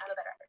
I'm a better actor.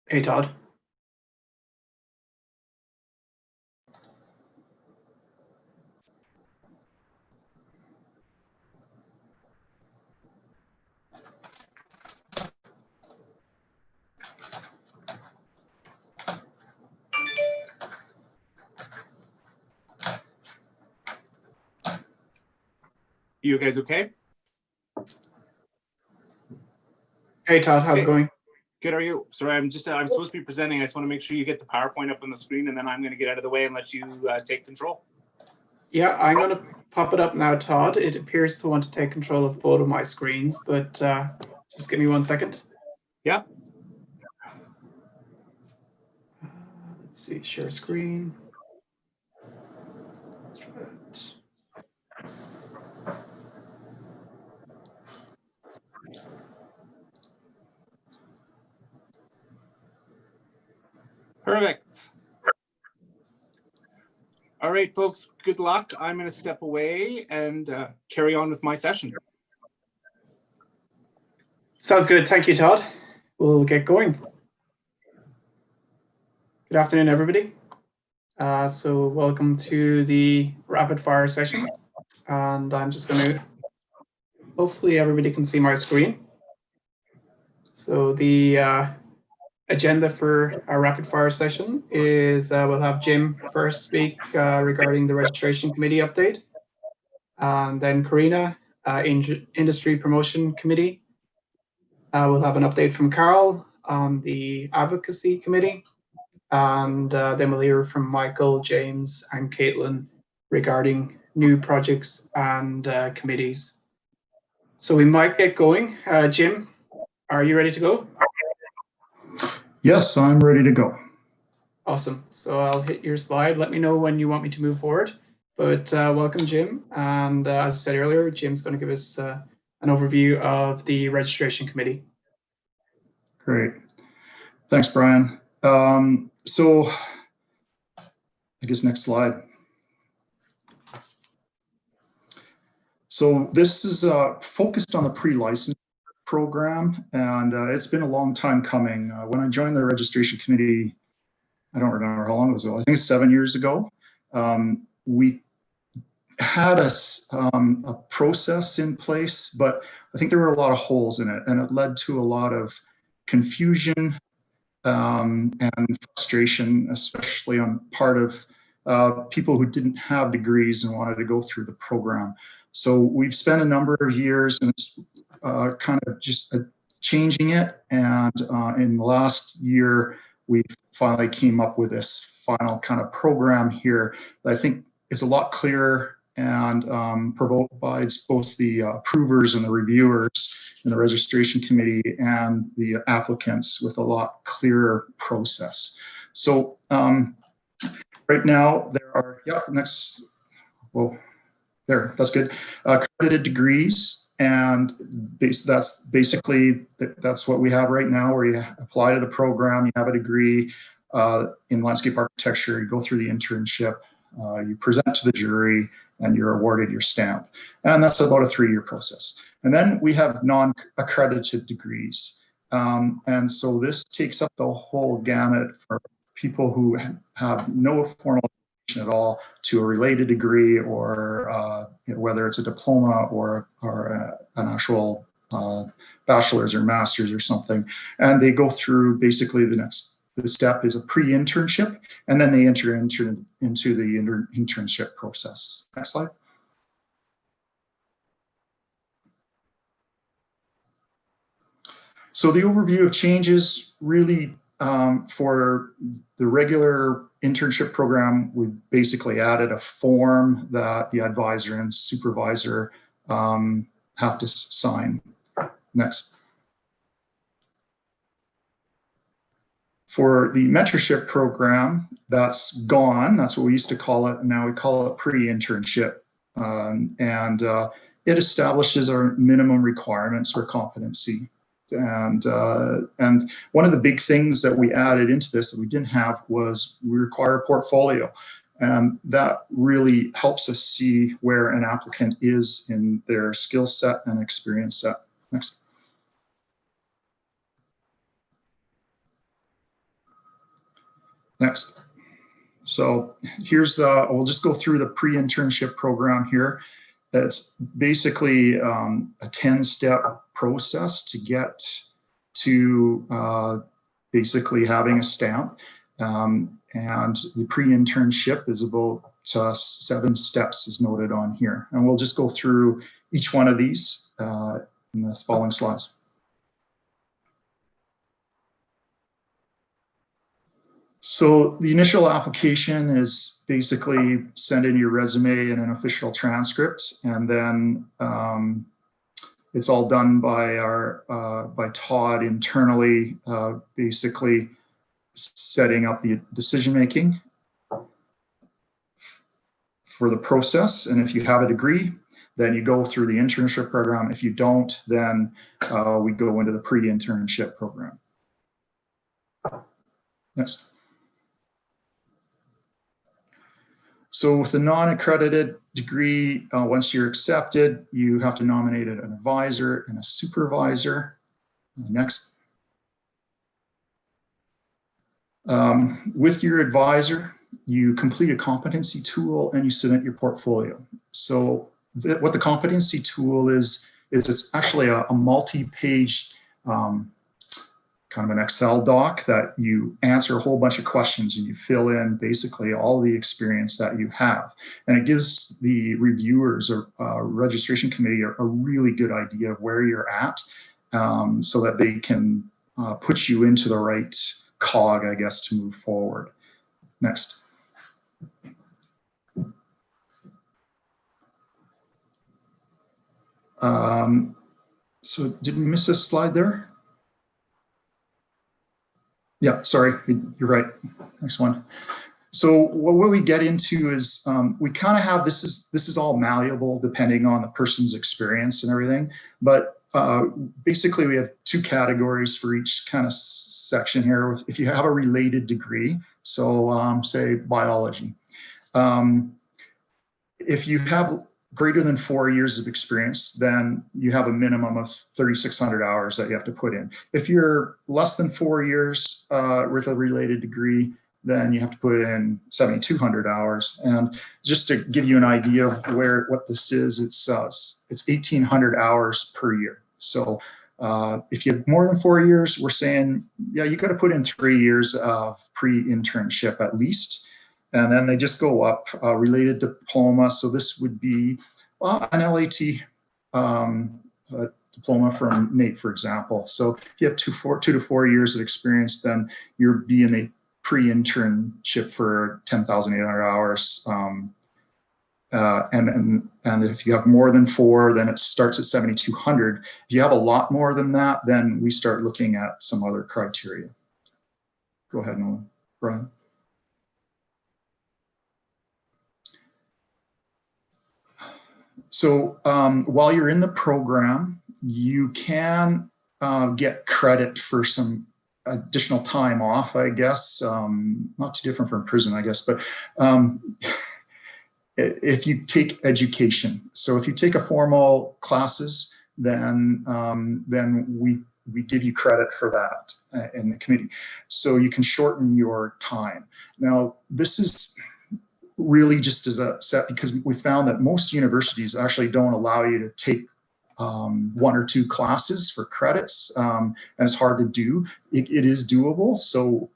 Hey, Todd. You guys okay? Hey Todd, how's it going? Good, are you? Sorry, I'm supposed to be presenting. I just want to make sure you get the PowerPoint up on the screen, and then I'm going to get out of the way and let you take control. Yeah, I'm going to pop it up now, Todd. It appears to want to take control of both of my screens, but just give me 1 second. Yeah. Let's see, share screen. Perfect. All right, folks, good luck. I'm going to step away and carry on with my session. Sounds good. Thank you, Todd. We'll get going. Good afternoon, everybody. So welcome to the rapid fire session. And I'm just going to, hopefully everybody can see my screen. So the agenda for our rapid fire session is we'll have Jim first speak regarding the registration committee update. And then Karina, industry promotion committee. We'll have an update from Carl on the advocacy committee. And then we'll hear from Michael, James, and Caitlin regarding new projects and committees. So we might get going. Jim, are you ready to go? Yes, I'm ready to go. Awesome. So I'll hit your slide. Let me know when you want me to move forward. But welcome, Jim. And as I said earlier, Jim's going to give us an overview of the registration committee. Great. Thanks, Brian. So I guess next slide. So this is focused on the pre-license program, and it's been a long time coming. When I joined the registration committee, I don't remember how long it was ago, I think it's 7 years ago, we had a process in place, but I think there were a lot of holes in it, and it led to a lot of confusion and frustration, especially on part of people who didn't have degrees and wanted to go through the program. So we've spent a number of years and it's kind of just changing it. And in the last year, we finally came up with this final kind of program here that I think is a lot clearer and provides both the approvers and the reviewers in the registration committee and the applicants with a lot clearer process. So right now there are, that's good. Accredited degrees, and that's basically that's what we have right now, where you apply to the program, you have a degree in landscape architecture, you go through the internship, you present to the jury, and you're awarded your stamp. And that's about a 3-year process. And then we have non-accredited degrees. And so this takes up the whole gamut for people who have no formal education at all to a related degree, or whether it's a diploma or an actual bachelor's or master's or something. And they go through basically the step is a pre-internship, and then they enter into the internship process. Next slide. So the overview of changes really for the regular internship program, we basically added a form that the advisor and supervisor have to sign. Next. For the mentorship program, that's gone. That's what we used to call it. Now we call it pre-internship. It establishes our minimum requirements for competency. And one of the big things that we added into this that we didn't have was we require a portfolio. And that really helps us see where an applicant is in their skill set and experience set. Next. Next. So here's, we'll just go through the pre-internship program here. It's basically a 10-step process to get to basically having a stamp. And the pre-internship is about 7 steps as noted on here. And we'll just go through each one of these in the following slides. So the initial application is basically send in your resume and an official transcript, and then it's all done by by Todd internally, basically setting up the decision making for the process. And if you have a degree, then you go through the internship program. If you don't, then we go into the pre-internship program. Next. So with a non-accredited degree, once you're accepted, you have to nominate an advisor and a supervisor. Next. With your advisor, you complete a competency tool and you submit your portfolio. So what the competency tool is it's actually a multi-page kind of an Excel doc that you answer a whole bunch of questions and you fill in basically all the experience that you have. And it gives the reviewers or registration committee a really good idea of where you're at, so that they can put you into the right cog, I guess, to move forward. Next. So did we miss a slide there? Yeah, sorry, you're right. Next one. So what we get into is we kind of have this is all malleable depending on the person's experience and everything. But basically, we have two categories for each kind of section here. If you have a related degree, so say biology. If you have greater than 4 years of experience, then you have a minimum of 3,600 hours that you have to put in. If you're less than 4 years with a related degree, then you have to put in 7,200 hours. And just to give you an idea of what this is, it's 1,800 hours per year. So if you have more than 4 years, we're saying, yeah, you got to put in 3 years of pre-internship at least. And then they just go up, related diploma. So this would be an LAT diploma from NAEP, for example. So if you have 2 to 4 years of experience, then you're being a pre-internship for 10,800 hours. And if you have more than 4, then it starts at 7,200. If you have a lot more than that, then we start looking at some other criteria. Go ahead, Nolan. Brian. So while you're in the program, you can get credit for some additional time off, I guess. Not too different from prison, I guess. But if you take education, so if you take a formal classes, then we give you credit for that in the committee. So you can shorten your time. Now, this is really just as a set because we found that most universities actually don't allow you to take 1 or 2 classes for credits, and it's hard to do. It is doable. So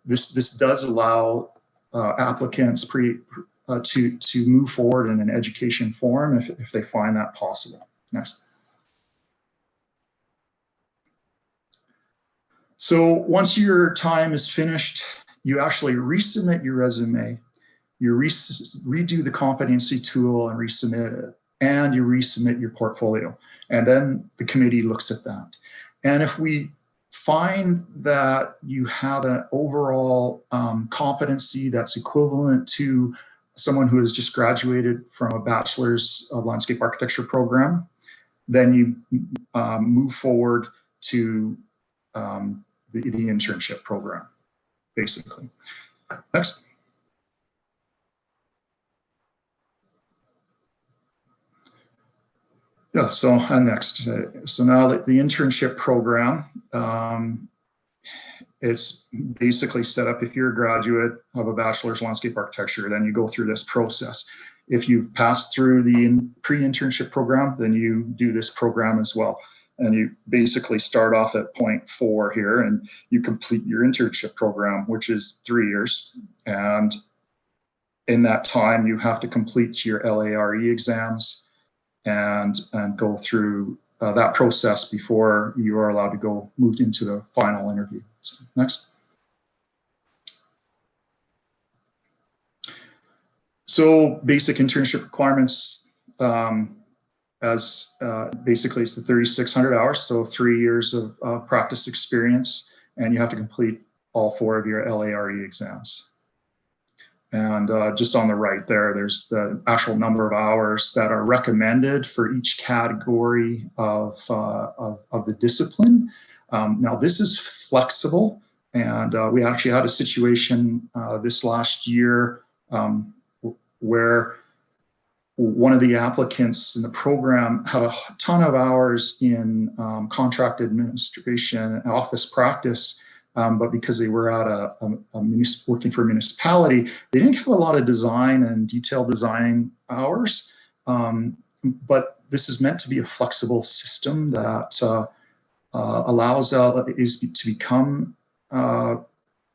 this does allow applicants to move forward in an education forum if they find that possible. Next. So once your time is finished, you actually resubmit your resume. You redo the competency tool and resubmit it, and you resubmit your portfolio. And then the committee looks at that. And if we find that you have an overall competency that's equivalent to someone who has just graduated from a bachelor's of landscape architecture program, then you move forward to the internship program, basically. Next. Yeah, so next. So now the internship program, it's basically set up if you're a graduate of a bachelor's landscape architecture, then you go through this process. If you've passed through the pre-internship program, then you do this program as well. And you basically start off at point 4 here and you complete your internship program, which is 3 years. And in that time, you have to complete your LARE exams and go through that process before you are allowed to go move into the final interview. So, next. So basic internship requirements, basically it's the 3,600 hours, so 3 years of practice experience, and you have to complete all 4 of your LARE exams. And just on the right there's the actual number of hours that are recommended for each category of the discipline. Now this is flexible, and we actually had a situation this last year where one of the applicants in the program had a ton of hours in contract administration, office practice, but because they were at working for a municipality, they didn't have a lot of design and detailed design hours. But this is meant to be a flexible system that allows LAs to become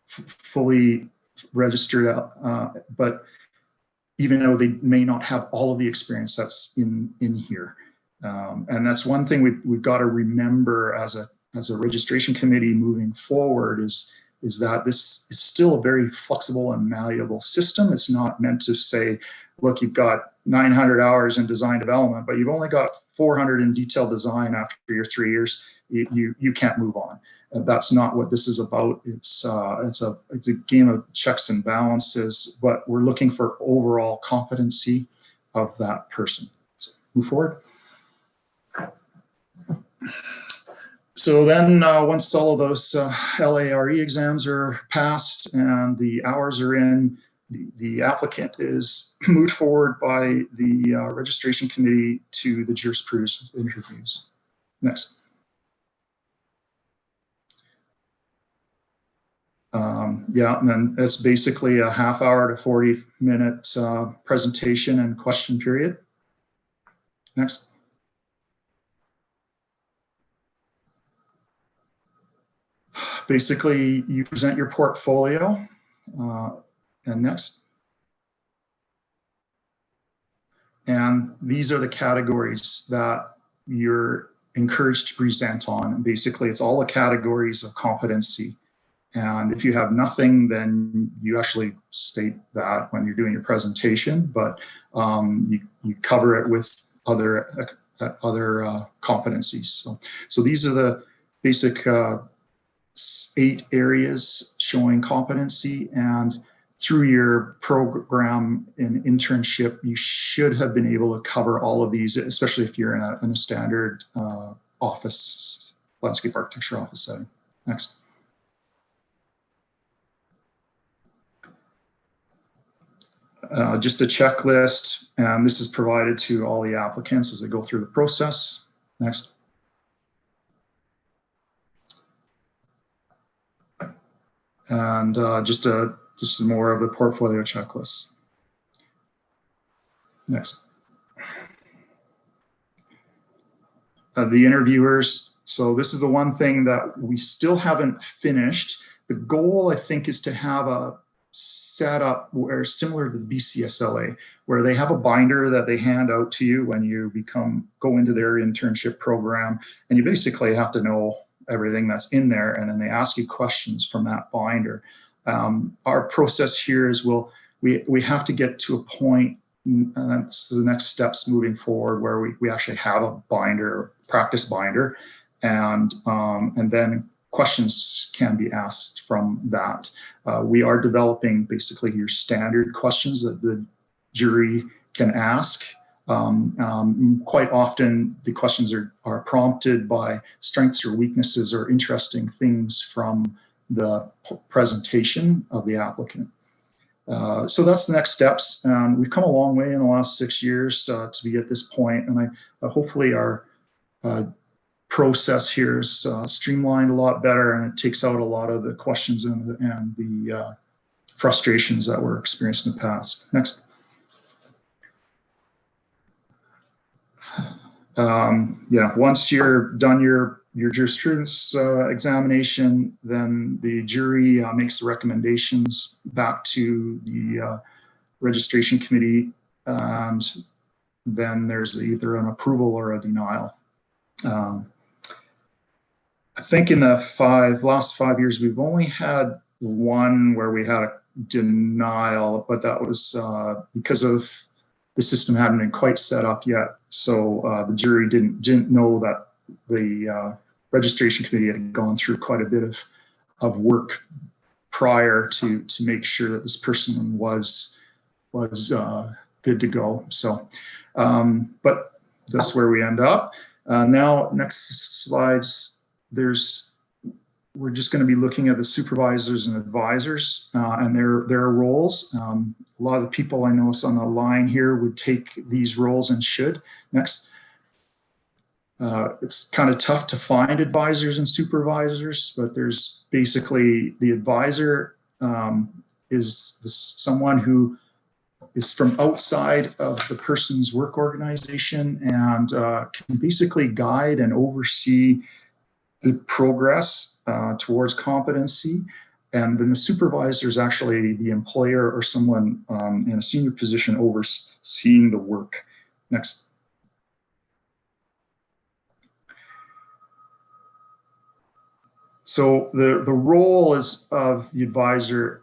fully registered, but even though they may not have all of the experience that's in here. And that's one thing we've got to remember as a registration committee moving forward is that this is still a very flexible and malleable system. It's not meant to say, look, you've got 900 hours in design development, but you've only got 400 in detailed design after your 3 years, you can't move on. And that's not what this is about. It's a game of checks and balances, but we're looking for overall competency of that person. So move forward. So then once all of those LARE exams are passed and the hours are in, the applicant is moved forward by the registration committee to the jurisprudence interviews. Next. Yeah, and then it's basically a half-hour to 40-minute presentation and question period. Next. Basically, you present your portfolio, and next. And these are the categories that you're encouraged to present on. And basically, it's all the categories of competency. And if you have nothing, then you actually state that when you're doing your presentation, but you cover it with other competencies. So these are the basic 8 areas showing competency, and through your program in internship, you should have been able to cover all of these, especially if you're in a standard office, landscape architecture office setting. Next. Just a checklist, and this is provided to all the applicants as they go through the process. Next. And just more of the portfolio checklist. Next. The interviewers. So this is the one thing that we still haven't finished. The goal, I think, is to have a setup where similar to the BCSLA, where they have a binder that they hand out to you when you go into their internship program, and you basically have to know everything that's in there, and then they ask you questions from that binder. Our process here is we have to get to a point, and that's the next steps moving forward, where we actually have a binder, practice binder, and then questions can be asked from that. We are developing basically your standard questions that the jury can ask. Quite often the questions are prompted by strengths or weaknesses or interesting things from the presentation of the applicant. So that's the next steps. We've come a long way in the last 6 years to be at this point, and hopefully our process here is streamlined a lot better, and it takes out a lot of the questions and the frustrations that were experienced in the past. Next. Yeah, once you're done your jurisprudence examination, then the jury makes the recommendations back to the registration committee, and then there's either an approval or a denial. I think in the last 5 years, we've only had one where we had a denial, but that was because of the system hadn't been quite set up yet. So the jury didn't know that the registration committee had gone through quite a bit of work prior to make sure that this person was good to go. So, but that's where we end up. Now, next slides, we're just going to be looking at the supervisors and advisors and their roles. A lot of the people I know on the line here would take these roles and should. Next. It's kind of tough to find advisors and supervisors, but there's basically the advisor is someone who is from outside of the person's work organization and can basically guide and oversee the progress towards competency. And then the supervisor is actually the employer or someone in a senior position overseeing the work. Next. So the role of the advisor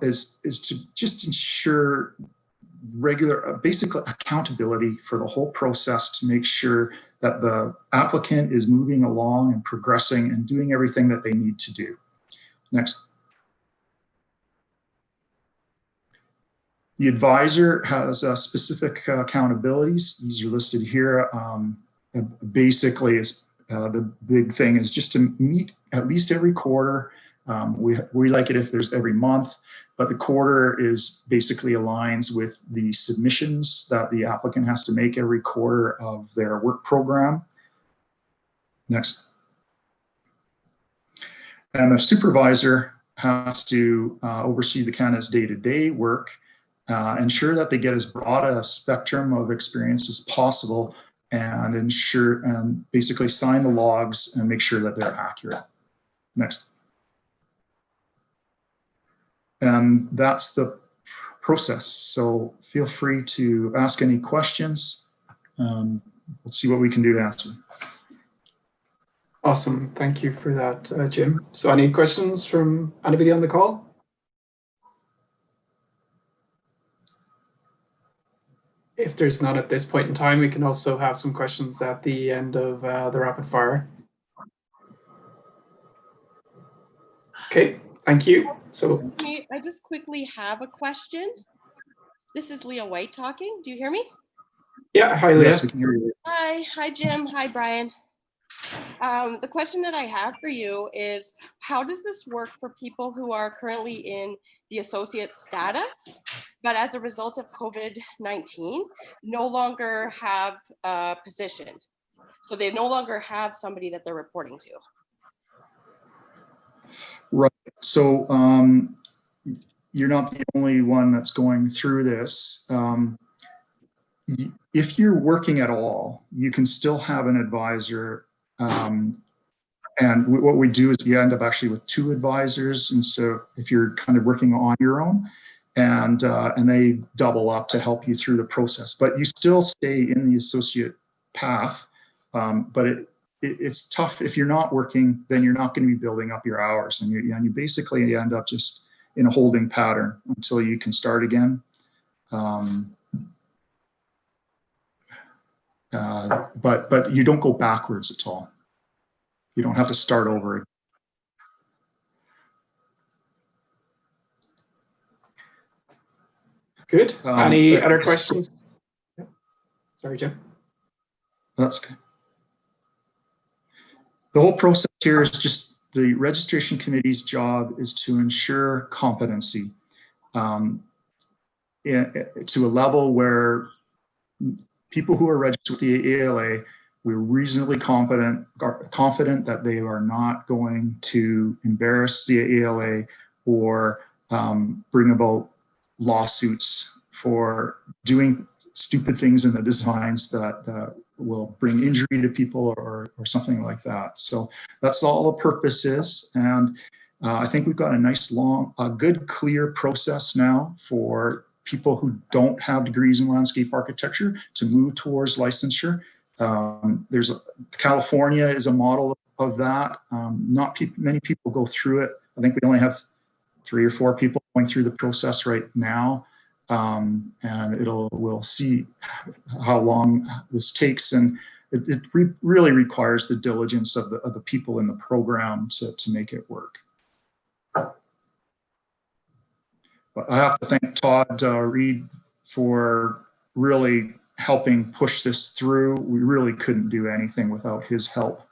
is to just ensure regular, basically accountability for the whole process to make sure that the applicant is moving along and progressing and doing everything that they need to do. Next. The advisor has specific accountabilities. These are listed here. Basically, the big thing is just to meet at least every quarter. We like it if there's every month, but the quarter is basically aligns with the submissions that the applicant has to make every quarter of their work program. Next. And the supervisor has to oversee the candidate's day-to-day work, ensure that they get as broad a spectrum of experience as possible, and ensure and basically sign the logs and make sure that they're accurate. Next. And that's the process. So feel free to ask any questions. We'll see what we can do to answer. Awesome. Thank you for that, Jim. So any questions from anybody on the call? If there's none at this point in time, we can also have some questions at the end of the rapid fire. Okay, thank you. So I just quickly have a question. This is Leah White talking. Do you hear me? yeah, hi Leah. Yes, we can hear you. Hi Jim. Hi, Brian. The question that I have for you is, how does this work for people who are currently in the associate status, but as a result of COVID-19, no longer have a position? So they no longer have somebody that they're reporting to. Right. So you're not the only one that's going through this. If you're working at all, you can still have an advisor. And what we do is you end up actually with two advisors, and so if you're kind of working on your own, and they double up to help you through the process. But you still stay in the associate path, but it's tough if you're not working. Then you're not going to be building up your hours, and you basically end up just in a holding pattern until you can start again. But you don't go backwards at all. You don't have to start over again. Good. Any other questions? Sorry, Jim. That's okay. The whole process here is just the registration committee's job is to ensure competency to a level where people who are registered with the AALA, we're reasonably confident that they are not going to embarrass the AALA or bring about lawsuits for doing stupid things in the designs that will bring injury to people or something like that. So that's all the purpose is. And I think we've got a nice good, clear process now for people who don't have degrees in landscape architecture to move towards licensure. California is a model of that. Not many people go through it. I think we only have 3 or 4 people going through the process right now. And we'll see how long this takes, and it really requires the diligence of the people in the program to make it work. But I have to thank Todd Reed for really helping push this through. We really couldn't do anything without his help.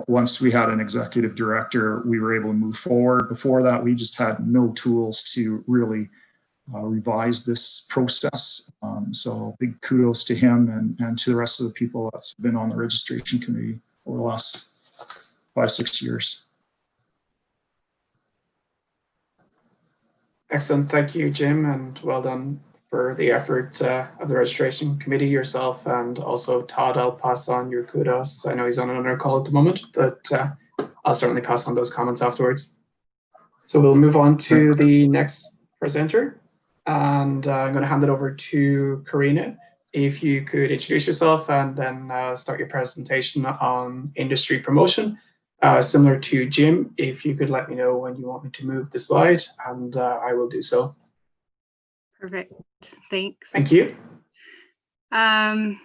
Once we had an executive director, we were able to move forward. Before that, we just had no tools to really revise this process. So big kudos to him and to the rest of the people that's been on the registration committee over the last 5-6 years. Excellent. Thank you, Jim, and well done for the effort of the registration committee, yourself, and also Todd. I'll pass on your kudos. I know he's on another call at the moment, but I'll certainly pass on those comments afterwards. So we'll move on to the next presenter, and I'm going to hand it over to Karina. If you could introduce yourself and then start your presentation on industry promotion. Similar to Jim, if you could let me know when you want me to move the slide, and I will do so. Perfect. Thanks. Thank you.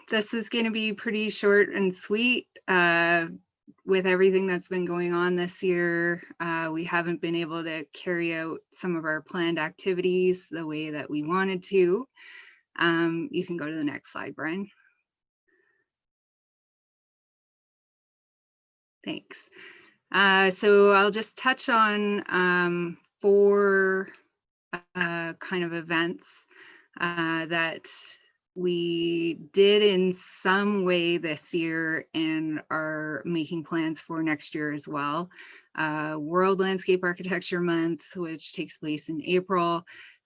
This is going to be pretty short and sweet. With everything that's been going on this year, we haven't been able to carry out some of our planned activities the way that we wanted to. You can go to the next slide, Brian. Thanks. So I'll just touch on 4 kind of events that we did in some way this year and are making plans for next year as well. World Landscape Architecture Month, which takes place in April,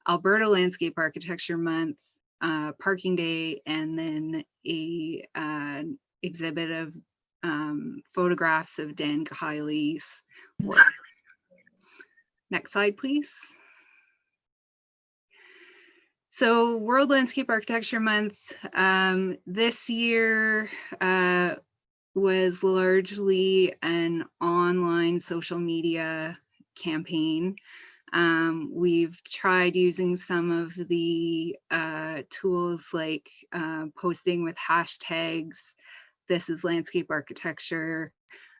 Alberta Landscape Architecture Month, Parking Day, and then a exhibit of photographs of Dan KILEY's work. Next slide, please. So World Landscape Architecture Month this year was largely an online social media campaign. We've tried using some of the tools like posting with hashtags, "This is landscape architecture,"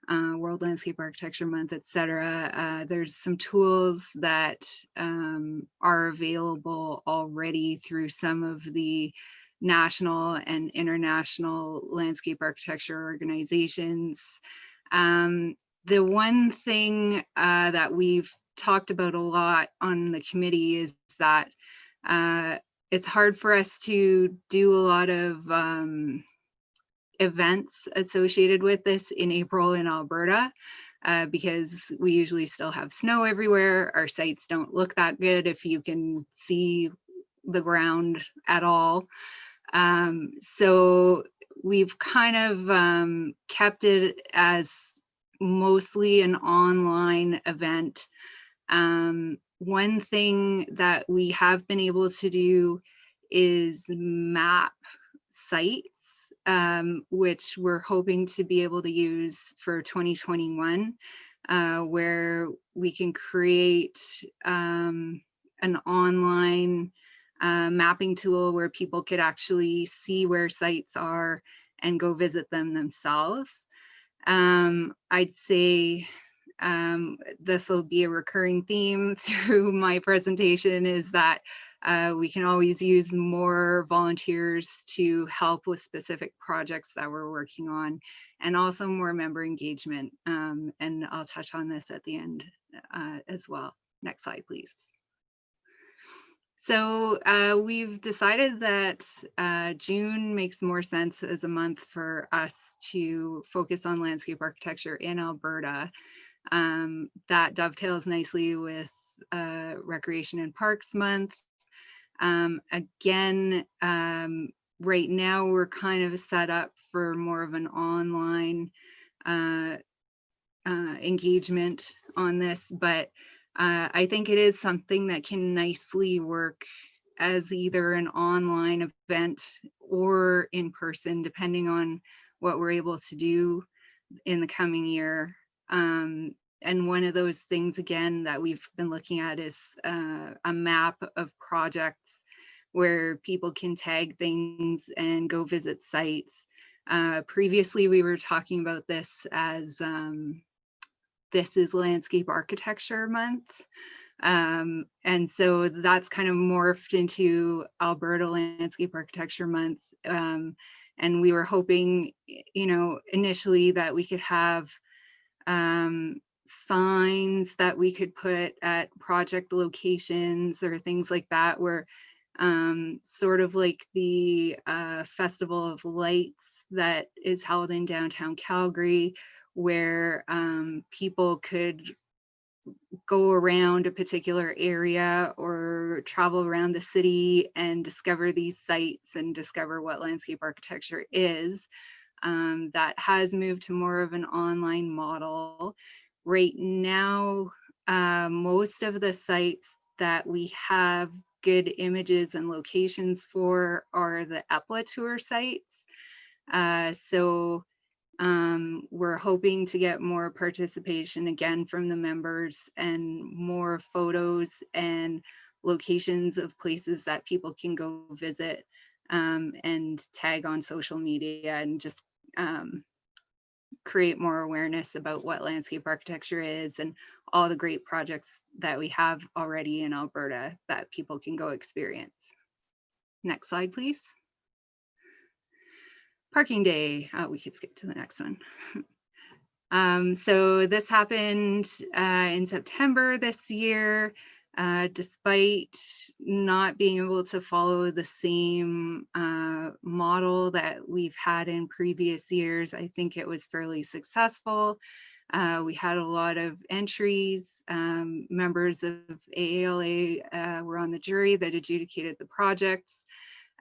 World Landscape Architecture Month, etc. There's some tools that are available already through some of the national and international landscape architecture organizations. The one thing that we've talked about a lot on the committee is that it's hard for us to do a lot of events associated with this in April in Alberta because we usually still have snow everywhere. Our sites don't look that good if you can see the ground at all. So we've kind of kept it as mostly an online event. One thing that we have been able to do is map sites, which we're hoping to be able to use for 2021, where we can create an online mapping tool where people could actually see where sites are and go visit them themselves. I'd say this will be a recurring theme through my presentation, is that we can always use more volunteers to help with specific projects that we're working on, and also more member engagement. And I'll touch on this at the end as well. Next slide, please. So we've decided that June makes more sense as a month for us to focus on landscape architecture in Alberta. That dovetails nicely with Recreation and Parks Month. Again, right now we're kind of set up for more of an online engagement on this, but I think it is something that can nicely work as either an online event or in person, depending on what we're able to do in the coming year. and one of those things, again, that we've been looking at is a map of projects where people can tag things and go visit sites. Previously, we were talking about this as this is Landscape Architecture Month. And so that's kind of morphed into Alberta Landscape Architecture Month. And we were hoping, you know, initially that we could have signs that we could put at project locations or things like that, where sort of like the Festival of Lights that is held in downtown Calgary, where people could go around a particular area or travel around the city and discover these sites and discover what landscape architecture is. That has moved to more of an online model. Right now, most of the sites that we have good images and locations for are the AALA tour sites. So we're hoping to get more participation again from the members and more photos and locations of places that people can go visit and tag on social media and just create more awareness about what landscape architecture is and all the great projects that we have already in Alberta that people can go experience. Next slide, please. Parking Day. Oh, we could skip to the next one. So this happened in September this year. Despite not being able to follow the same model that we've had in previous years, I think it was fairly successful. We had a lot of entries. Members of AALA were on the jury that adjudicated the projects.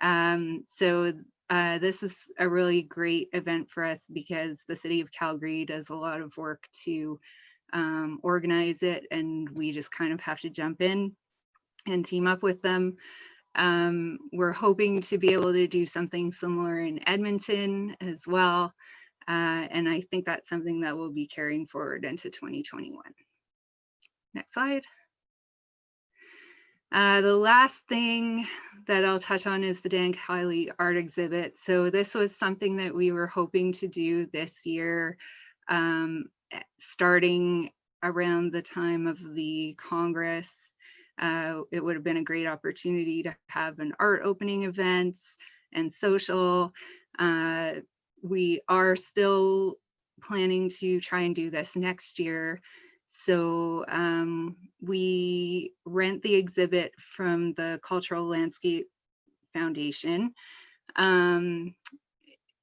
So this is a really great event for us because the city of Calgary does a lot of work to organize it, and we just kind of have to jump in and team up with them. We're hoping to be able to do something similar in Edmonton as well. And I think that's something that we'll be carrying forward into 2021. Next slide. The last thing that I'll touch on is the Dan KILEY art exhibit. So this was something that we were hoping to do this year, starting around the time of the Congress. It would have been a great opportunity to have an art opening event and social. We are still planning to try and do this next year. So we rent the exhibit from the Cultural Landscape Foundation.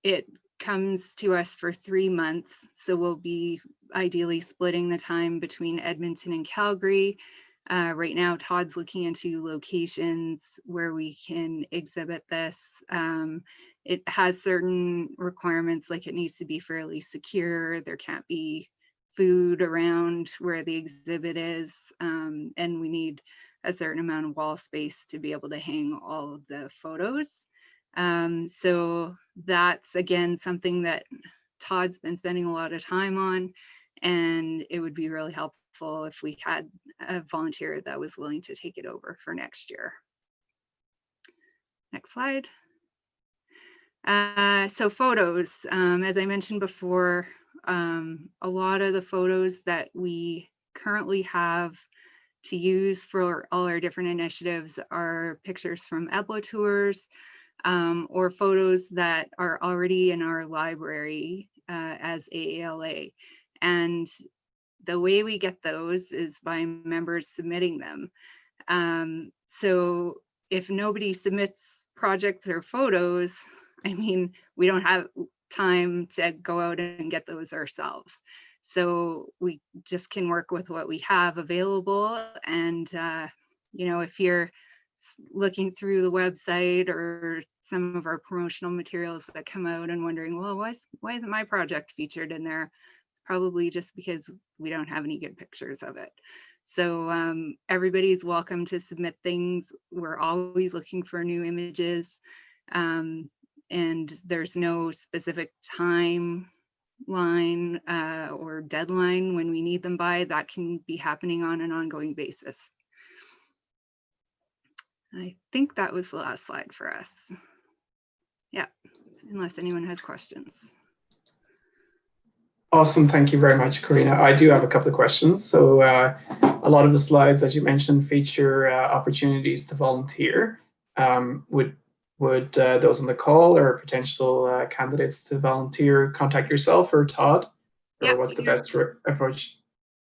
It comes to us for 3 months. So we'll be ideally splitting the time between Edmonton and Calgary. Right now, Todd's looking into locations where we can exhibit this. It has certain requirements, like it needs to be fairly secure. There can't be food around where the exhibit is, and we need a certain amount of wall space to be able to hang all of the photos. So that's, again, something that Todd's been spending a lot of time on, and it would be really helpful if we had a volunteer that was willing to take it over for next year. Next slide. So photos, as I mentioned before, a lot of the photos that we currently have to use for all our different initiatives are pictures from AALA tours, or photos that are already in our library as AALA. And the way we get those is by members submitting them. So if nobody submits projects or photos, I mean, we don't have time to go out and get those ourselves. So we just can work with what we have available. And, you know, if you're looking through the website or some of our promotional materials that come out and wondering, well, why isn't my project featured in there? It's probably just because we don't have any good pictures of it. So everybody's welcome to submit things. We're always looking for new images. And there's no specific time or deadline when we need them by, that can be happening on an ongoing basis. I think that was the last slide for us. Yeah, unless anyone has questions. Awesome. Thank you very much, Karina. I do have a couple of questions. So a lot of the slides, as you mentioned, feature opportunities to volunteer. Would those on the call or potential candidates to volunteer contact yourself or Todd? Or Yeah, what's the best approach?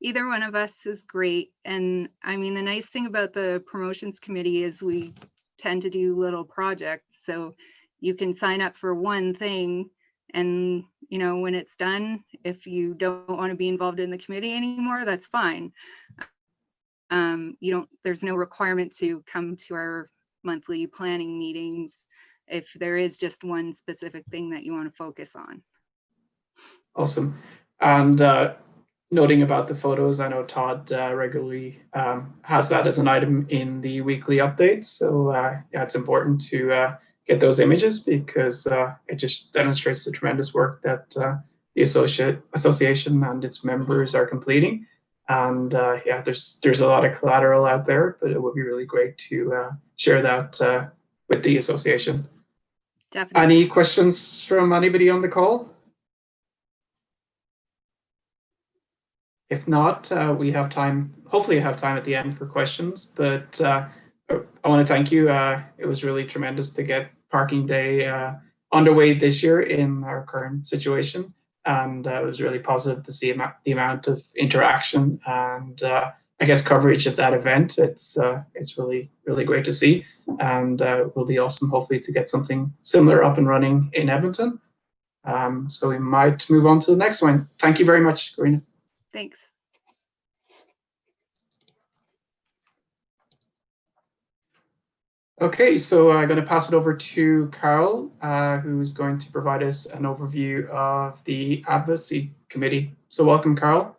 Either one of us is great. And I mean, the nice thing about the promotions committee is we tend to do little projects. So you can sign up for one thing, and you know, when it's done, if you don't want to be involved in the committee anymore, that's fine. There's no requirement to come to our monthly planning meetings if there is just one specific thing that you want to focus on. Awesome. And noting about the photos, I know Todd regularly has that as an item in the weekly updates. So yeah, it's important to get those images because it just demonstrates the tremendous work that the association and its members are completing. And yeah, there's a lot of collateral out there, but it would be really great to share that with the association. Definitely. Any questions from anybody on the call? If not, we have time, hopefully have time at the end for questions, but I want to thank you. It was really tremendous to get Parking Day underway this year in our current situation. And it was really positive to see the amount of interaction and I guess coverage of that event. It's really, really great to see. And it will be awesome, hopefully, to get something similar up and running in Edmonton. So we might move on to the next one. Thank you very much, Karina. Thanks. Okay, so I'm going to pass it over to Carol, who's going to provide us an overview of the Advocacy Committee. So welcome, Carol.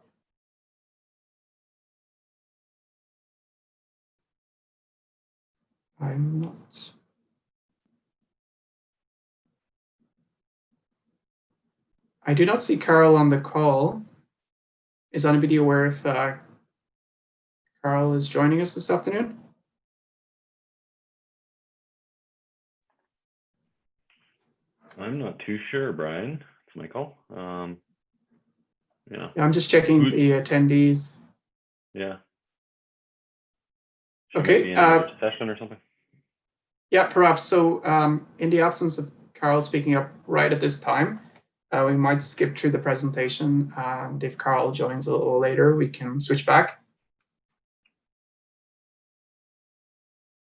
I do not see Carol on the call. Is anybody aware if Carol is joining us this afternoon? I'm not too sure, Brian. It's Michael. Yeah, I'm just checking the attendees. Yeah. Okay. Be in another session or something. Yeah, perhaps. So in the absence of Carol speaking up right at this time, we might skip through the presentation. And if Carol joins a little later, we can switch back.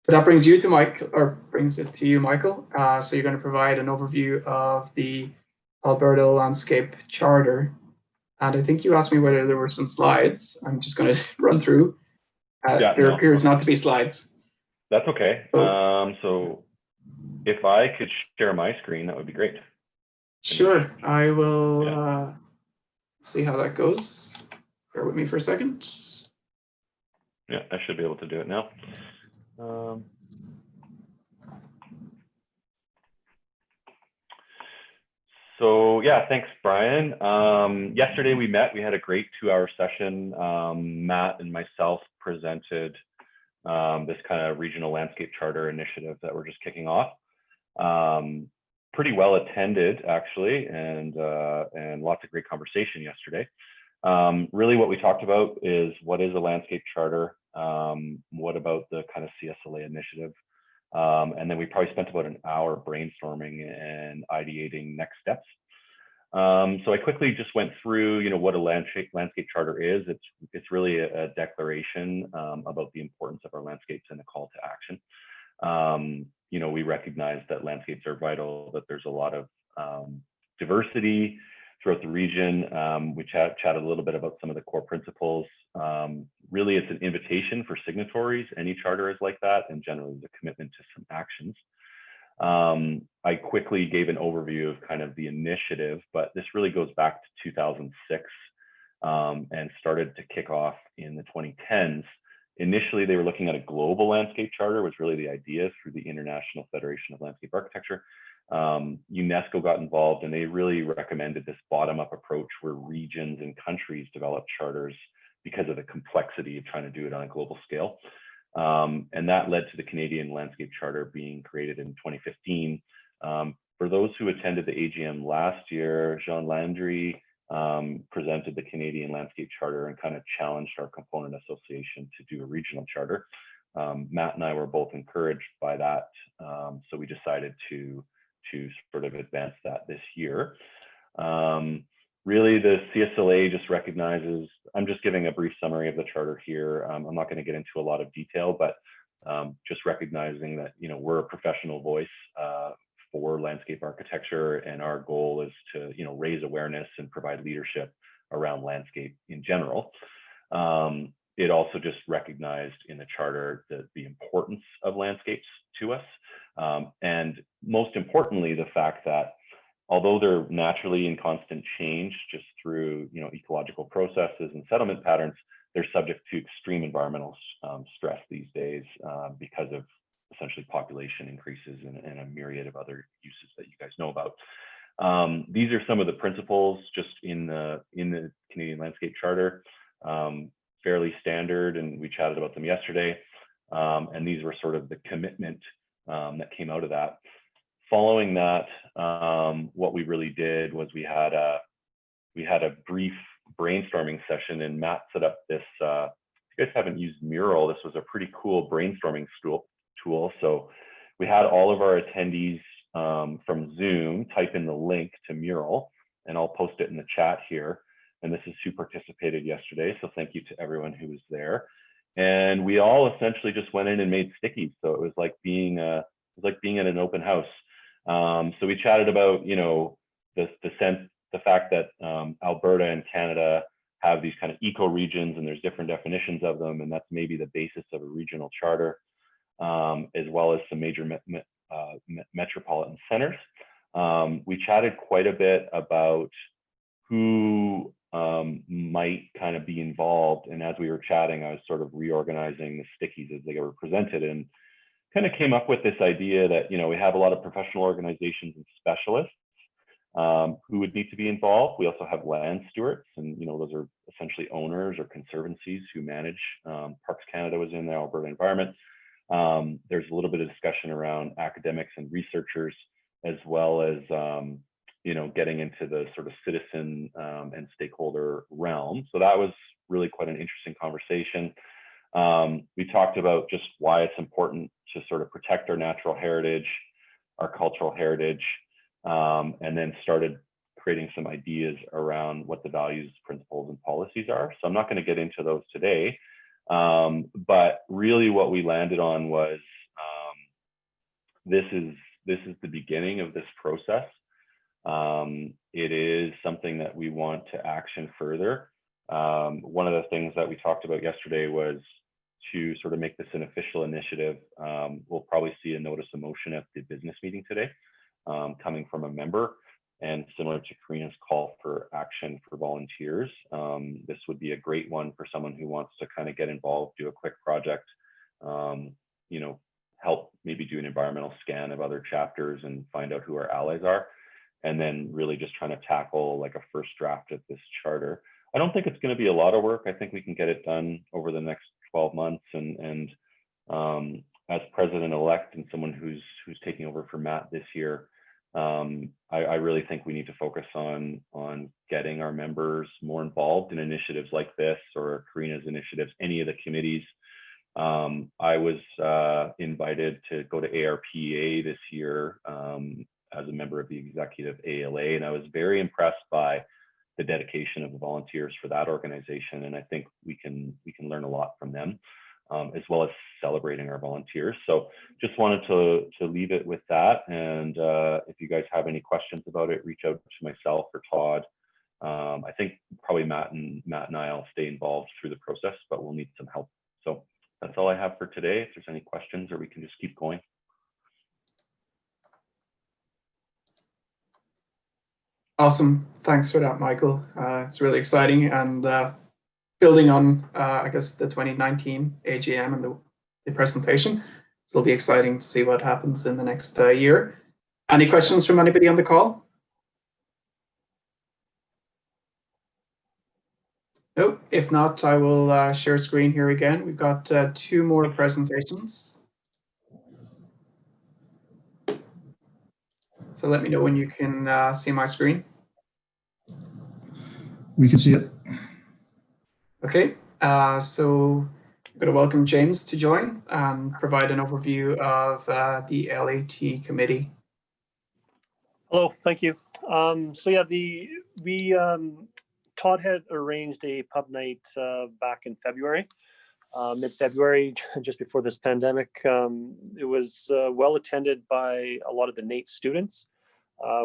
So that brings you to Michael, or brings it to you, Michael. So you're going to provide an overview of the Alberta Landscape Charter. And I think you asked me whether there were some slides. I'm just going to run through. There appears not to be slides. That's okay. So if I could share my screen, that would be great. Sure, I will see how that goes. Bear with me for a second. Yeah, I should be able to do it now. So yeah, thanks, Brian. Yesterday we met. We had a great 2-hour session. Matt and myself presented this kind of regional landscape charter initiative that we're just kicking off. Pretty well attended, actually, and lots of great conversation yesterday. Really what we talked about is what is a landscape charter, what about the kind of CSLA initiative, and then we probably spent about an hour brainstorming and ideating next steps. So I quickly just went through, what a landscape charter is. It's really a declaration about the importance of our landscapes and a call to action. We recognize that landscapes are vital, that there's a lot of diversity throughout the region. We chatted a little bit about some of the core principles. Really, it's an invitation for signatories. Any charter is like that, and generally the commitment to some actions. I quickly gave an overview of kind of the initiative, but this really goes back to 2006 and started to kick off in the 2010s. Initially, they were looking at a global landscape charter, was really the idea through the International Federation of Landscape Architecture. UNESCO got involved, and they really recommended this bottom-up approach where regions and countries develop charters because of the complexity of trying to do it on a global scale. And that led to the Canadian Landscape Charter being created in 2015. For those who attended the AGM last year, Jean Landry presented the Canadian Landscape Charter and kind of challenged our component association to do a regional charter. Matt and I were both encouraged by that, so we decided to sort of advance that this year. Really, the CSLA just recognizes, I'm just giving a brief summary of the charter here. I'm not going to get into a lot of detail, but just recognizing that, you know, we're a professional voice for landscape architecture, and our goal is to, you know, raise awareness and provide leadership around landscape in general. It also just recognized in the charter the importance of landscapes to us, and most importantly, the fact that although they're naturally in constant change just through, you know, ecological processes and settlement patterns, they're subject to extreme environmental stress these days because of essentially population increases and a myriad of other uses that you guys know about. These are some of the principles just in the Canadian Landscape Charter, fairly standard, and we chatted about them yesterday. And these were sort of the commitment that came out of that. Following that, what we really did was we had a brief brainstorming session, and Matt set up this. If you guys haven't used Mural, this was a pretty cool brainstorming tool. So we had all of our attendees from Zoom type in the link to Mural, and I'll post it in the chat here. And this is who participated yesterday, so thank you to everyone who was there. And we all essentially just went in and made stickies. So it was like being at an open house. So we chatted about, you know, the fact that Alberta and Canada have these kind of eco-regions, and there's different definitions of them, and that's maybe the basis of a regional charter, as well as some major metropolitan centers. We chatted quite a bit about who might kind of be involved, and as we were chatting, I was sort of reorganizing the stickies as they were presented, and kind of came up with this idea that, you know, we have a lot of professional organizations and specialists who would need to be involved. We also have land stewards, and, you know, those are essentially owners or conservancies who manage. Parks Canada was in there, Alberta Environment. There's a little bit of discussion around academics and researchers, as well as, you know, getting into the sort of citizen and stakeholder realm. So that was really quite an interesting conversation. We talked about just why it's important to sort of protect our natural heritage, our cultural heritage, and then started creating some ideas around what the values, principles, and policies are. So I'm not going to get into those today, but really what we landed on was this is the beginning of this process. It is something that we want to action further. One of the things that we talked about yesterday was to sort of make this an official initiative. We'll probably see a notice of motion at the business meeting today, coming from a member, and similar to Karina's call for action for volunteers. This would be a great one for someone who wants to kind of get involved, do a quick project, you know, help maybe do an environmental scan of other chapters and find out who our allies are, and then really just trying to tackle like a first draft of this charter. I don't think it's going to be a lot of work. I think we can get it done over the next 12 months. And as president-elect and someone who's taking over for Matt this year, I really think we need to focus on getting our members more involved in initiatives like this, or Karina's initiatives, any of the committees. I was invited to go to ARPA this year as a member of the executive AALA, and I was very impressed by the dedication of the volunteers for that organization. And I think we can learn a lot from them, as well as celebrating our volunteers. So just wanted to leave it with that. And if you guys have any questions about it, reach out to myself or Todd. I think probably Matt and I will stay involved through the process, but we'll need some help. So that's all I have for today. If there's any questions, or we can just keep going. Awesome. Thanks for that, Michael. It's really exciting, and building on, I guess, the 2019 AGM and the presentation. So it'll be exciting to see what happens in the next year. Any questions from anybody on the call? Nope. If not, I will share screen here again. We've got 2 more presentations. So let me know when you can see my screen. We can see it. Okay, so I'm going to welcome James to join and provide an overview of the LAT committee. Hello, thank you. So yeah, Todd had arranged a pub night back in February, mid-February, just before this pandemic. It was well attended by a lot of the NAIT students.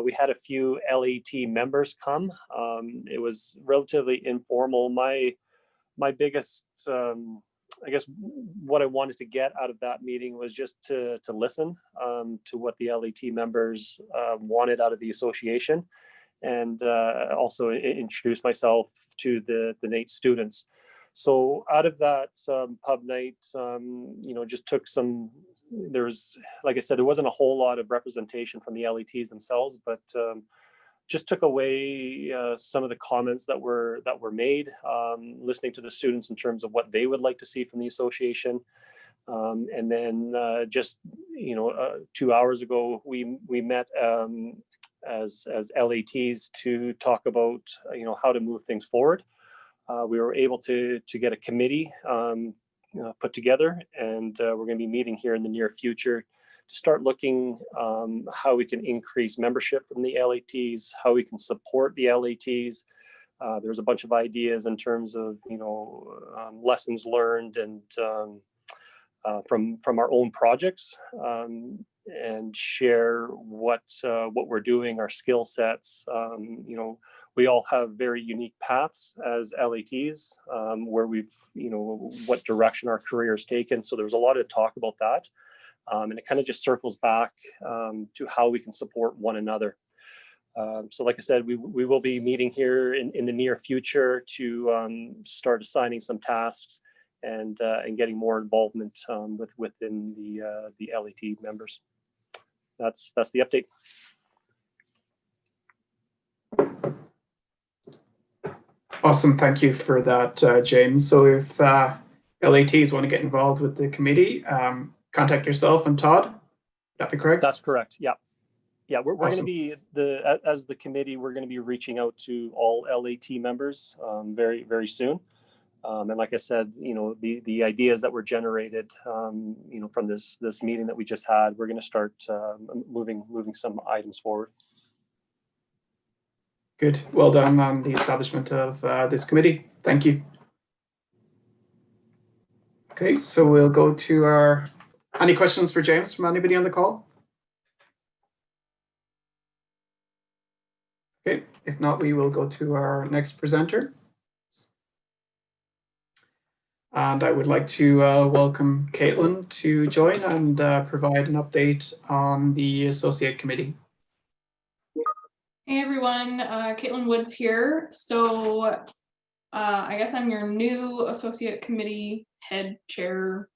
We had a few LAT members come. It was relatively informal. My biggest, I guess, what I wanted to get out of that meeting was just to listen to what the LAT members wanted out of the association, and also introduce myself to the NAIT students. So out of that pub night, just took some, there's, like I said, there wasn't a whole lot of representation from the LATs themselves, but just took away some of the comments that were made, listening to the students in terms of what they would like to see from the association. And then just 2 hours ago, we met as LATs to talk about how to move things forward. We were able to get a committee put together, and we're going to be meeting here in the near future to start looking how we can increase membership from the LATs, how we can support the LATs. There's a bunch of ideas in terms of lessons learned and from our own projects, and share what we're doing, our skill sets. We all have very unique paths as LATs, where we've what direction our career has taken. So there's a lot of talk about that. And it kind of just circles back to how we can support one another. So like I said, we will be meeting here in the near future to start assigning some tasks and getting more involvement within the LAT members. That's the update. Awesome, thank you for that, James. So if LATs want to get involved with the committee, contact yourself and Todd. Would that be correct? That's correct. Yeah. Yeah, we're Awesome. going to be as the committee, we're going to be reaching out to all LAT members very, very soon. And like I said, the ideas that were generated, from this meeting that we just had, we're going to start moving some items forward. Good. Well done on the establishment of this committee. Thank you. Okay, so we'll go to any questions for James from anybody on the call? Okay, if not, we will go to our next presenter. And I would like to welcome Caitlin to join and provide an update on the Associate Committee. Hey everyone, Caitlin Woods here. So I guess I'm your new Associate Committee head chair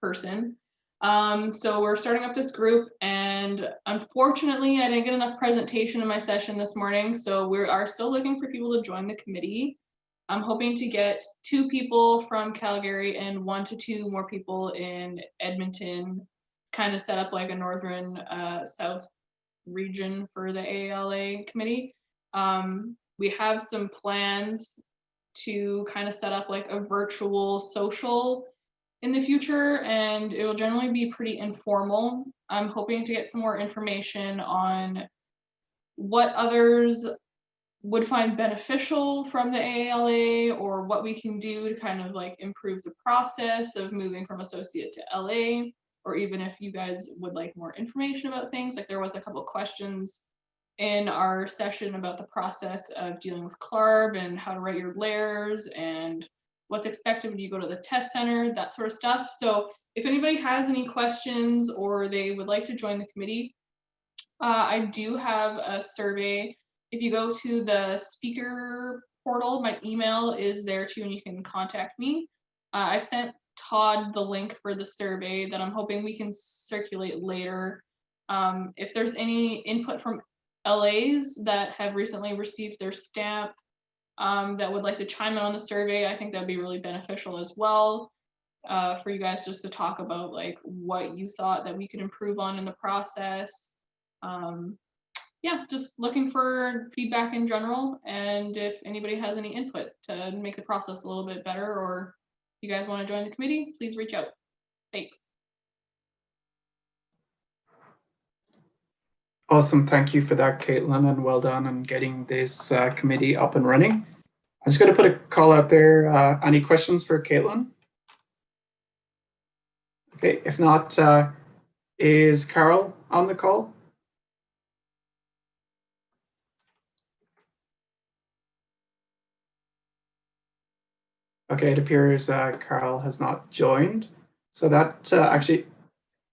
person. So we're starting up this group, and unfortunately I didn't get enough presentation in my session this morning, so we are still looking for people to join the committee. I'm hoping to get 2 people from Calgary and 1 to 2 more people in Edmonton, kind of set up like a northern south region for the AALA committee. We have some plans to kind of set up like a virtual social in the future, and it will generally be pretty informal. I'm hoping to get some more information on what others would find beneficial from the AALA, or what we can do to kind of like improve the process of moving from associate to LA, or even if you guys would like more information about things. Like there was a couple of questions in our session about the process of dealing with CLARB and how to write your layers and what's expected when you go to the test center, that sort of stuff. So if anybody has any questions or they would like to join the committee, I do have a survey. If you go to the speaker portal, my email is there too, and you can contact me. I've sent Todd the link for the survey that I'm hoping we can circulate later. If there's any input from LAs that have recently received their stamp that would like to chime in on the survey, I think that'd be really beneficial as well, for you guys just to talk about like what you thought that we could improve on in the process. Yeah, just looking for feedback in general, and if anybody has any input to make the process a little bit better, or you guys want to join the committee, please reach out. Thanks. Awesome. Thank you for that, Caitlin, and well done on getting this committee up and running. I'm just going to put a call out there. Any questions for Caitlin? Okay, if not, is Carol on the call? Okay, it appears Carol has not joined. So that actually...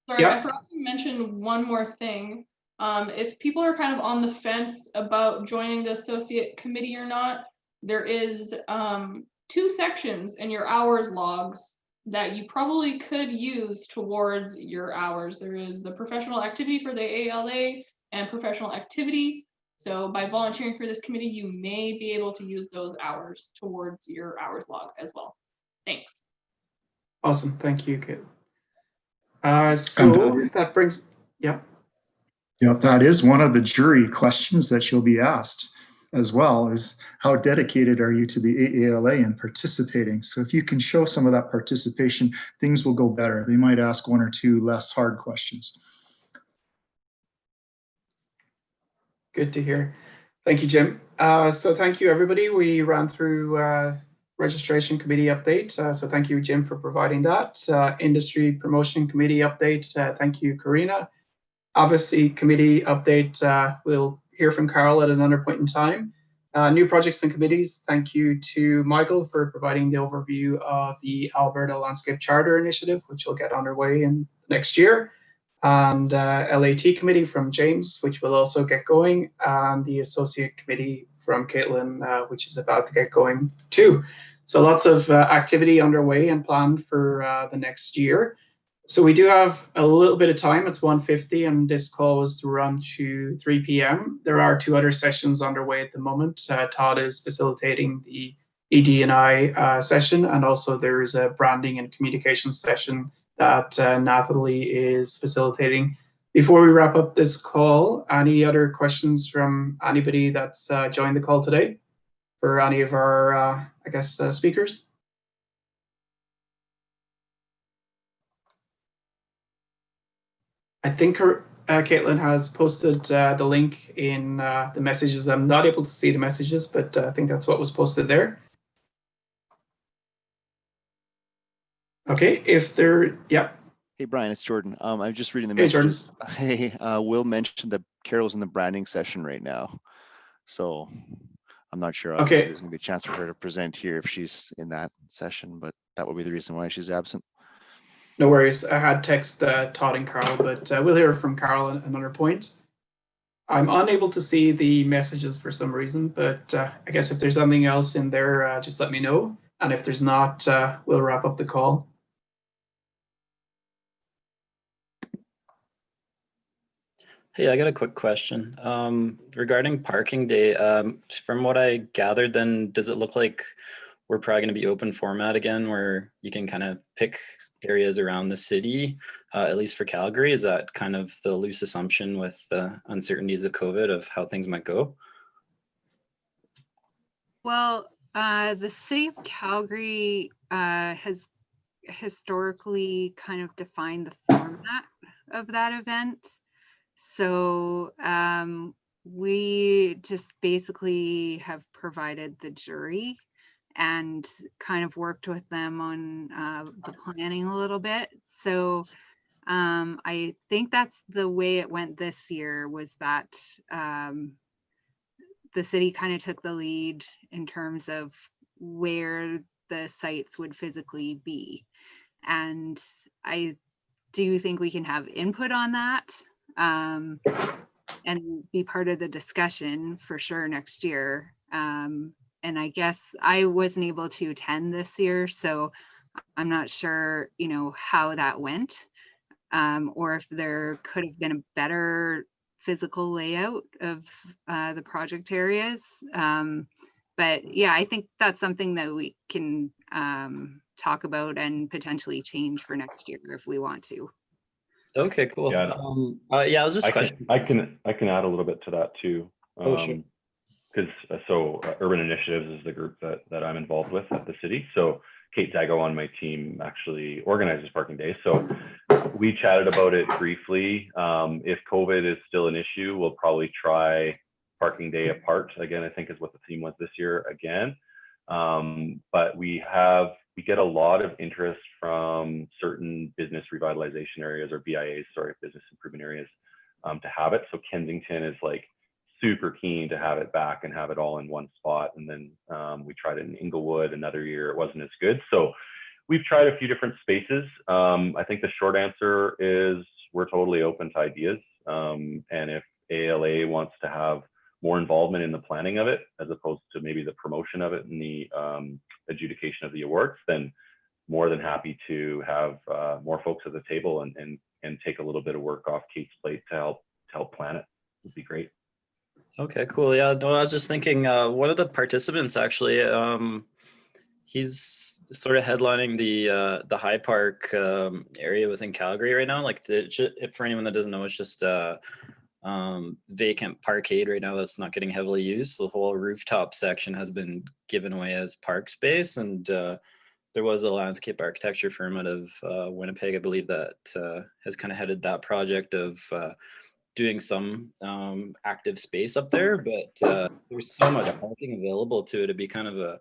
Sorry, Yeah. I forgot to mention one more thing. If people are kind of on the fence about joining the associate committee or not, there is 2 sections in your hours logs that you probably could use towards your hours. There is the professional activity for the AALA and professional activity. So by volunteering for this committee, you may be able to use those hours towards your hours log as well. Thanks. Awesome. Thank you, Caitlin. So that brings... Yeah. Yeah, that is one of the jury questions that you'll be asked as well, is how dedicated are you to the AALA and participating? So if you can show some of that participation, things will go better. They might ask 1 or 2 less hard questions. Good to hear. Thank you, Jim. So thank you, everybody. We ran through registration committee update. So thank you, Jim, for providing that. Industry promotion committee update. Thank you, Karina. Obviously, committee update, we'll hear from Carol at another point in time. New projects and committees, thank you to Michael for providing the overview of the Alberta Landscape Charter Initiative, which will get underway in next year. And LAT committee from James, which will also get going, and the associate committee from Caitlin, which is about to get going too. So lots of activity underway and planned for the next year. So we do have a little bit of time. It's 1:50 and this call was to run to 3 p.m. There are 2 other sessions underway at the moment. Todd is facilitating the ED&I session, and also there is a branding and communications session that Nathalie is facilitating. Before we wrap up this call, any other questions from anybody that's joined the call today for any of our, speakers? I think Caitlin has posted the link in the messages. I'm not able to see the messages, but I think that's what was posted there. Okay, if there, yeah. Hey, Brian, it's Jordan. I'm just reading the Hey, messages. Hey, Will mentioned that Carol's in the branding session right now. So I'm not sure. Obviously, Okay. there's going to be a chance for her to present here if she's in that session, but that will be the reason why she's absent. No worries. I had text Todd and Carl, but we'll hear from Carl at another point. I'm unable to see the messages for some reason, but I guess if there's something else in there, just let me know. And if there's not, we'll wrap up the call. Hey, I got a quick question regarding parking day. From what I gathered, then does it look like we're probably going to be open format again, where you can kind of pick areas around the city, at least for Calgary? Is that kind of the loose assumption with the uncertainties of COVID of how things might go? Well, the city of Calgary has historically kind of defined the format of that event. So we just basically have provided the jury and kind of worked with them on the planning a little bit. So I think that's the way it went this year, was that the city kind of took the lead in terms of where the sites would physically be. And I do think we can have input on that and be part of the discussion for sure next year. And I guess I wasn't able to attend this year, so I'm not sure, how that went. or if there could have been a better physical layout of the project areas. But yeah, I think that's something that we can talk about and potentially change for next year if we want to. Okay, cool. Yeah. Yeah, I was just I questioning. can add a little bit to that too. Oh, sure. Because Urban Initiatives is the group that I'm involved with at the city. So Kate Dago on my team actually organizes Parking Day. So we chatted about it briefly. If COVID is still an issue, we'll probably try Parking Day apart again, I think is what the theme was this year again. But we get a lot of interest from certain business revitalization areas, or BIAs, sorry, business improvement areas, to have it. So Kensington is like super keen to have it back and have it all in one spot. And then we tried it in Inglewood another year, it wasn't as good. So we've tried a few different spaces. I think the short answer is we're totally open to ideas. And if AALA wants to have more involvement in the planning of it, as opposed to maybe the promotion of it and the adjudication of the awards, then more than happy to have more folks at the table and take a little bit of work off Kate's plate to help plan it. Would be great. Okay, cool. Yeah, no, I was just thinking, one of the participants actually, he's sort of headlining the High Park area within Calgary right now. Like, for anyone that doesn't know, it's just vacant parkade right now that's not getting heavily used. The whole rooftop section has been given away as park space, and there was a landscape architecture firm out of Winnipeg, I believe, that has kind of headed that project of doing some active space up there, but there's so much parking available to it. It'd be kind of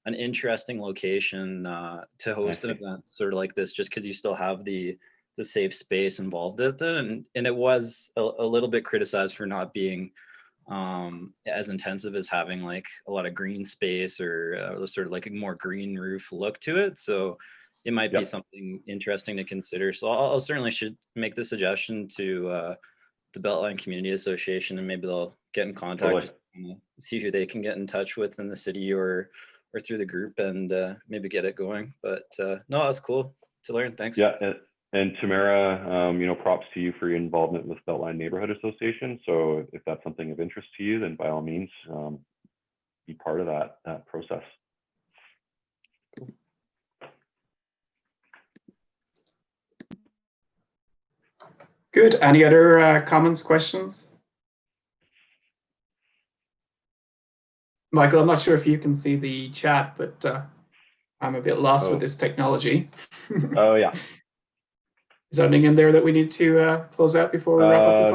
an interesting location to host an event sort of like this, just because you still have the safe space involved with it. And it was a little bit criticized for not being as intensive as having like a lot of green space or sort of like a more green roof look to it. So it might be something interesting to consider. So I'll certainly should make the suggestion to the Beltline Community Association, and maybe they'll get in contact, just see who they can get in touch with in the city or through the group, and maybe get it going. But no, that's cool to learn. Thanks. Yeah, and Tamara, props to you for your involvement with Beltline Neighborhood Association. So if that's something of interest to you, then by all means, be part of that process. Cool. Good. Any other comments, questions? Michael, I'm not sure if you can see the chat, but I'm a bit lost with this technology. Oh, yeah. Is there anything in there that we need to close out before we wrap up the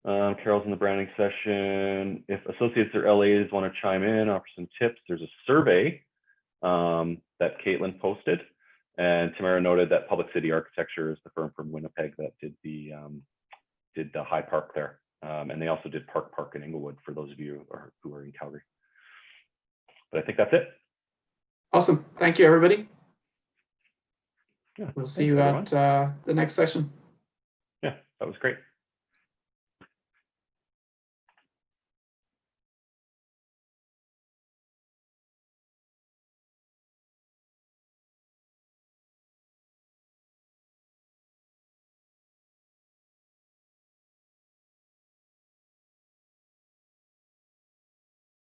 call? Carol's in the branding session. If associates or LAs want to chime in, offer some tips, there's a survey that Caitlin posted. And Tamara noted that Public City Architecture is the firm from Winnipeg that did the High Park there. And they also did Park in Inglewood for those of you who are in Calgary. But I think that's it. Awesome. Thank you, everybody. Yeah, we'll see you at the next session. Yeah, that was great.